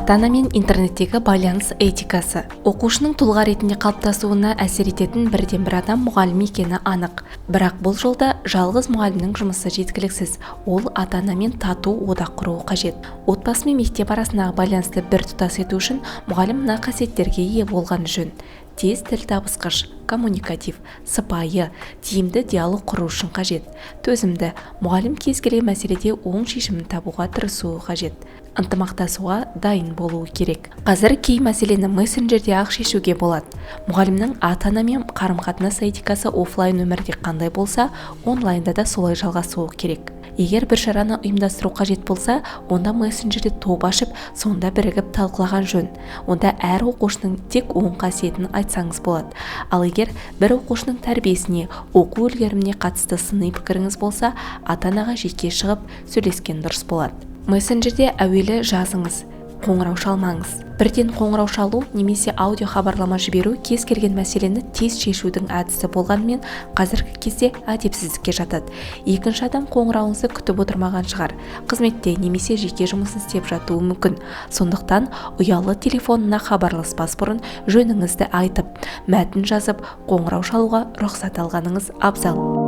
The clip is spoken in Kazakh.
Ата-ана мен интернеттегі байланыс этикасы. Оқушының тұлға ретінде қалыптасуына әсер ететін бірден бір адам мұғалім екені анық. Бірақ бұл жолда жалғыз мұғалімнің жұмысы жеткіліксіз. Ол ата-ана мен тату одақ құруы қажет. Отбасы мен мектеп арасындағы байланысты біртұтас ету үшін мұғалім мына қасиеттерге ие болғаны жөн. Тез тілтабысқыш, коммуникатив, сыпайы, тиімді диалог құру үшін қажет. Төзімді, мұғалім кез келген мәселеде оң шешімін табуға тырысуы қажет. Ынтымақтасуға дайын болуы керек. Қазір кей мәселені мессенджерде-ақ шешуге болады. Мұғалімнің ата-анамен қарым-қатынас этикасы офлайн өмірде қандай болса, онлайнда да солай жалғасуы керек. Егер бір шараны ұйымдастыру қажет болса, онда мессенджерде топ ашып, сонда бірігіп талқылаған жөн. Онда әр оқушының тек оң қасиетін айтсаңыз болады. Ал егер бір оқушының тәрбиесіне, оқу үлгеріміне қатысты сыни пікіріңіз болса, ата-анаға жеке шығып сөйлескен дұрыс болады. Мессенджерде әуелі жазыңыз, қоңырау шалмаңыз. Бірден қоңырау шалу немесе аудио хабарлама жіберу кез келген мәселені тез шешудің әдісі болғанымен қазіргі кезде әдепсіздікке жатады. Екінші адам қоңырауыңызды күтіп отырмаған шығар. Қызметте немесе жеке жұмысын істеп жатуы мүмкін. Сондықтан ұялы телефонына хабарласпас бұрын жөніңізді айтып, мәтін жазып, қоңырау шалуға рұқсат алғаныңыз абзал.